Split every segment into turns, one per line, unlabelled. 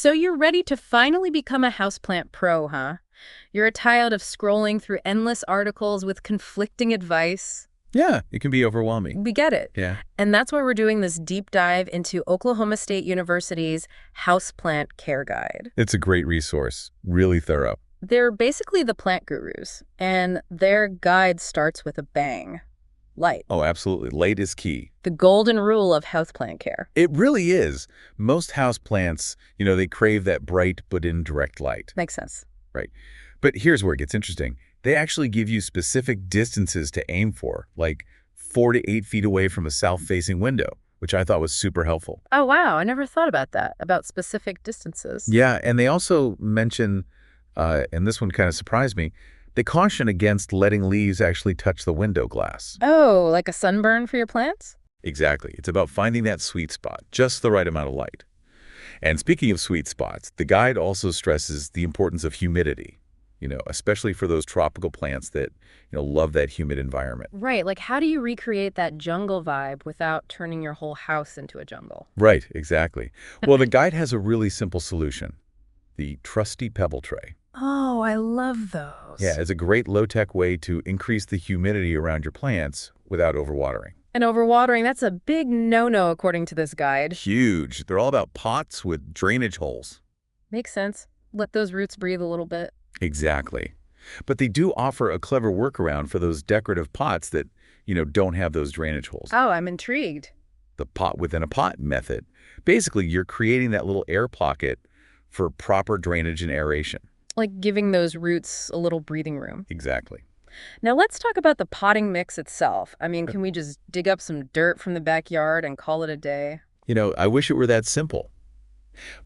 So you're ready to finally become a houseplant pro, huh? You're tired of scrolling through endless articles with conflicting advice.
Yeah, it can be overwhelming.
We get it.
Yeah.
And that's why we're doing this deep dive into Oklahoma State University's Houseplant Care Guide.
It's a great resource, really thorough.
They're basically the plant gurus, and their guide starts with a bang. Light.
Oh, absolutely. Light is key.
The golden rule of houseplant care.
It really is. Most houseplants, they crave that bright but indirect light.
Makes sense.
Right. But here's where it gets interesting. They actually give you specific distances to aim for, like 4 to 8 feet away from a south-facing window, which I thought was super helpful.
Oh, wow. I never thought about that, about specific distances.
Yeah, and they also mention, and this one kind of surprised me, they caution against letting leaves actually touch the window glass.
Oh, like a sunburn for your plants?
Exactly. It's about finding that sweet spot, just the right amount of light. And speaking of sweet spots, the guide also stresses the importance of humidity, especially for those tropical plants that, love that humid environment.
Right. Like, how do you recreate that jungle vibe without turning your whole house into a jungle?
Right, exactly. Well, the guide has a really simple solution, the trusty pebble tray.
Oh, I love those.
Yeah, it's a great low-tech way to increase the humidity around your plants without overwatering.
And overwatering, that's a big no-no according to this guide.
Huge. They're all about pots with drainage holes.
Makes sense. Let those roots breathe a little bit.
Exactly. But they do offer a clever workaround for those decorative pots that, don't have those drainage holes.
Oh, I'm intrigued.
The pot within a pot method. Basically, you're creating that little air pocket for proper drainage and aeration.
Like giving those roots a little breathing room.
Exactly.
Now let's talk about the potting mix itself. I mean, can we just dig up some dirt from the backyard and call it a day?
I wish it were that simple.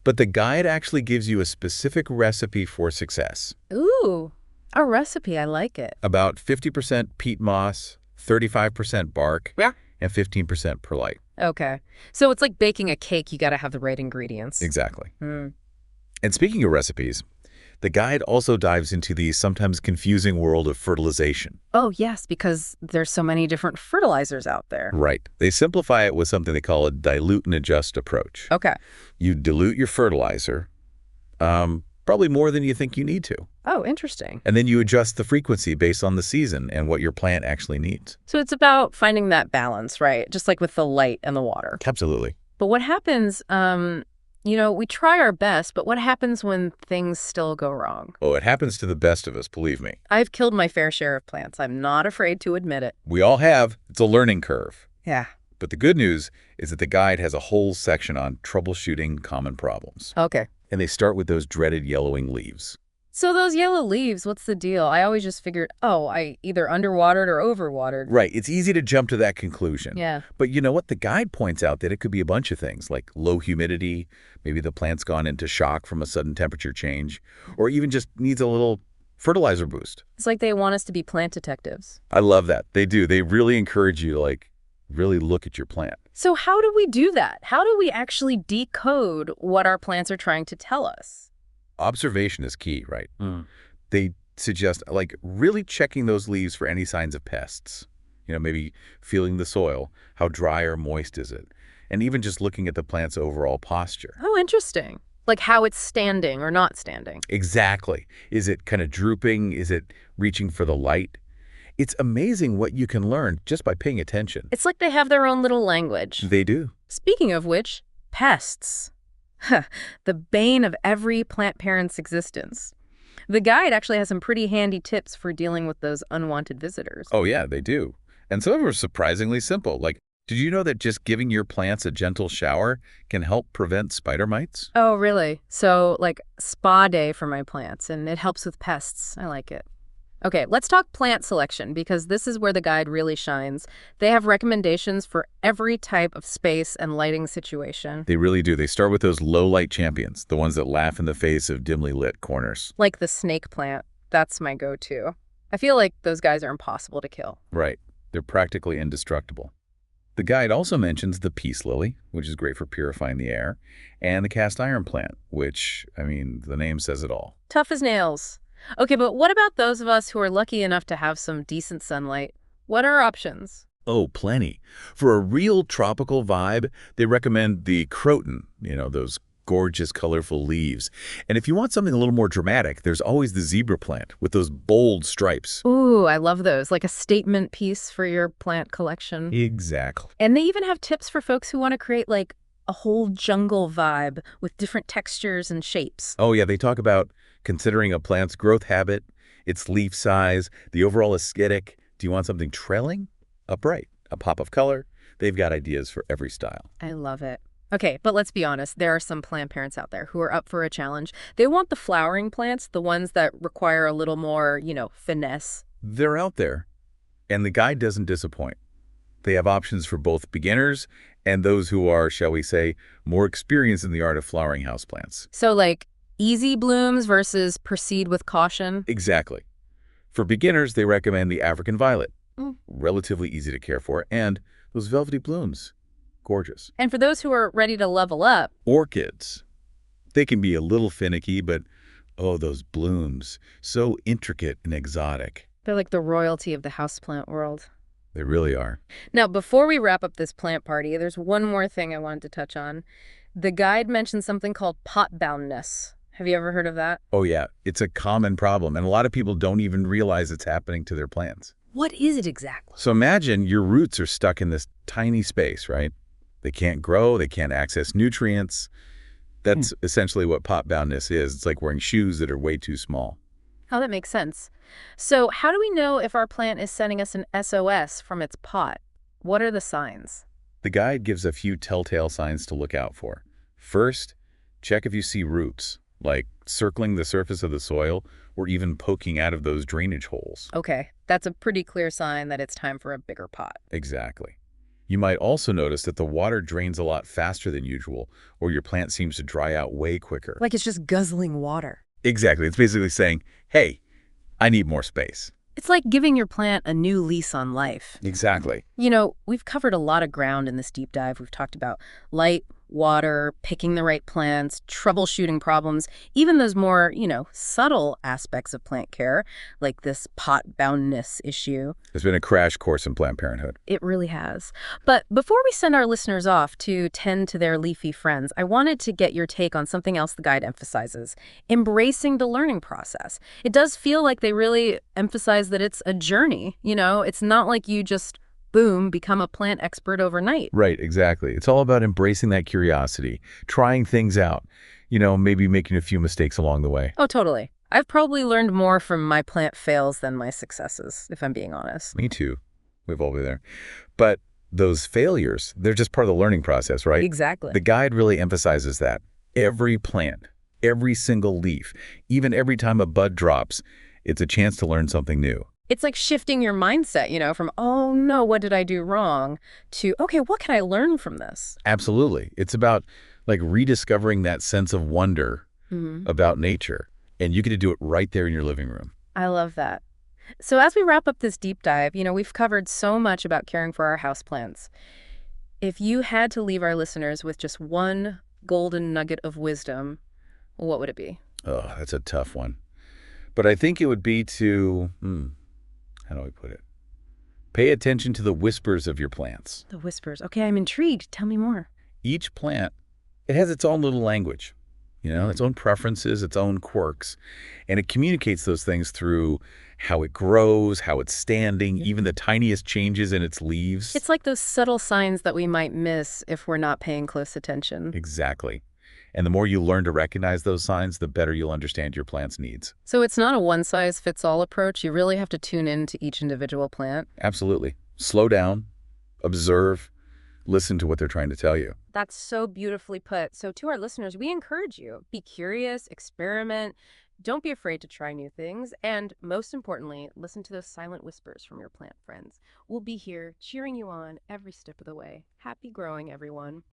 But the guide actually gives you a specific recipe for success.
Ooh, a recipe. I like it.
About 50% peat moss, 35% bark,
Yeah.
and 15% perlite.
Okay. So it's like baking a cake. You got to have the right ingredients.
Exactly.
Mm.
And speaking of recipes, the guide also dives into the sometimes confusing world of fertilization.
Oh, yes, because there's so many different fertilizers out there.
Right. They simplify it with something they call a dilute and adjust approach.
Okay.
You dilute your fertilizer, probably more than you think you need to.
Oh, interesting.
And then you adjust the frequency based on the season and what your plant actually needs.
So it's about finding that balance, right? Just like with the light and the water.
Absolutely.
But what happens, we try our best, but what happens when things still go wrong?
Oh, it happens to the best of us, believe me.
I've killed my fair share of plants. I'm not afraid to admit it.
We all have. It's a learning curve.
Yeah.
But the good news is that the guide has a whole section on troubleshooting common problems.
Okay.
And they start with those dreaded yellowing leaves.
So those yellow leaves, what's the deal? I always just figured, I either underwatered or overwatered.
Right. It's easy to jump to that conclusion.
Yeah.
But you know what? The guide points out that it could be a bunch of things, like low humidity, maybe the plant's gone into shock from a sudden temperature change, or even just needs a little fertilizer boost.
It's like they want us to be plant detectives.
I love that. They do. They really encourage you to, really look at your plant.
So how do we do that? How do we actually decode what our plants are trying to tell us?
Observation is key, right? They suggest, really checking those leaves for any signs of pests. Maybe feeling the soil. How dry or moist is it? And even just looking at the plant's overall posture.
Oh, interesting. Like how it's standing or not standing.
Exactly. Is it kind of drooping? Is it reaching for the light? It's amazing what you can learn just by paying attention.
It's like they have their own little language.
They do.
Speaking of which, pests. The bane of every plant parent's existence. The guide actually has some pretty handy tips for dealing with those unwanted visitors.
Oh, yeah, they do. And some of them are surprisingly simple. Did you know that just giving your plants a gentle shower can help prevent spider mites?
Oh, really? So, like spa day for my plants, and it helps with pests. I like it. Okay, let's talk plant selection, because this is where the guide really shines. They have recommendations for every type of space and lighting situation.
They really do. They start with those low-light champions, the ones that laugh in the face of dimly lit corners.
Like the snake plant. That's my go-to. I feel like those guys are impossible to kill.
Right. They're practically indestructible. The guide also mentions the peace lily, which is great for purifying the air, and the cast iron plant, which, the name says it all.
Tough as nails. Okay, but what about those of us who are lucky enough to have some decent sunlight? What are our options?
Oh, plenty. For a real tropical vibe, they recommend the croton, those gorgeous, colorful leaves. And if you want something a little more dramatic, there's always the zebra plant with those bold stripes.
Ooh, I love those. Like a statement piece for your plant collection.
Exactly.
And they even have tips for folks who want to create like a whole jungle vibe with different textures and shapes.
Oh, yeah, they talk about considering a plant's growth habit, its leaf size, the overall aesthetic. Do you want something trailing, upright, a pop of color? They've got ideas for every style.
I love it. Okay, but let's be honest, there are some plant parents out there who are up for a challenge. They want the flowering plants, the ones that require a little more, finesse.
They're out there, and the guide doesn't disappoint. They have options for both beginners and those who are, shall we say, more experienced in the art of flowering houseplants.
So like easy blooms versus proceed with caution.
Exactly. For beginners, they recommend the African violet,
Mm.
relatively easy to care for, and those velvety blooms, gorgeous.
And for those who are ready to level up,
Orchids, they can be a little finicky, but oh, those blooms, so intricate and exotic.
they're like the royalty of the houseplant world.
They really are.
Now, before we wrap up this plant party, there's one more thing I wanted to touch on. The guide mentioned something called pot boundness. Have you ever heard of that?
Oh yeah, it's a common problem, and a lot of people don't even realize it's happening to their plants.
What is it exactly?
So imagine your roots are stuck in this tiny space, right? They can't grow, they can't access nutrients. That's essentially what pot boundness is. It's like wearing shoes that are way too small.
Oh, that makes sense. So how do we know if our plant is sending us an SOS from its pot? What are the signs?
The guide gives a few telltale signs to look out for. First, check if you see roots, like circling the surface of the soil or even poking out of those drainage holes.
Okay, that's a pretty clear sign that it's time for a bigger pot.
Exactly. You might also notice that the water drains a lot faster than usual, or your plant seems to dry out way quicker.
Like it's just guzzling water.
Exactly. It's basically saying, hey, I need more space.
It's like giving your plant a new lease on life.
Exactly.
We've covered a lot of ground in this deep dive. We've talked about light, water, picking the right plants, troubleshooting problems, even those more, subtle aspects of plant care, like this pot boundness issue.
There's been a crash course in plant parenthood.
It really has. But before we send our listeners off to tend to their leafy friends, I wanted to get your take on something else the guide emphasizes, embracing the learning process. It does feel like they really emphasize that it's a journey. It's not like you just boom, become a plant expert overnight.
Right, exactly. It's all about embracing that curiosity, trying things out, maybe making a few mistakes along the way.
Oh, totally. I've probably learned more from my plant fails than my successes, if I'm being honest.
Me too. We've all been there. But those failures, they're just part of the learning process, right?
Exactly.
The guide really emphasizes that. Every plant, every single leaf, even every time a bud drops, it's a chance to learn something new.
It's like shifting your mindset, from, oh no, what did I do wrong, to, okay, what can I learn from this?
Absolutely. It's about like rediscovering that sense of wonder about nature. And you get to do it right there in your living room.
I love that. So as we wrap up this deep dive, we've covered so much about caring for our houseplants. If you had to leave our listeners with just one golden nugget of wisdom, what would it be?
Oh, that's a tough one. But I think it would be to, how do I put it? Pay attention to the whispers of your plants.
The whispers. Okay, I'm intrigued. Tell me more.
Each plant, it has its own little language, its own preferences, its own quirks. And it communicates those things through how it grows, how it's standing, even the tiniest changes in its leaves.
It's like those subtle signs that we might miss if we're not paying close attention.
Exactly. And the more you learn to recognize those signs, the better you'll understand your plant's needs.
So it's not a one-size-fits-all approach. You really have to tune in to each individual plant.
Absolutely. Slow down, observe, listen to what they're trying to tell you.
That's so beautifully put. So to our listeners, we encourage you, be curious, experiment, don't be afraid to try new things, and most importantly, listen to those silent whispers from your plant friends. We'll be here cheering you on every step of the way. Happy growing, everyone.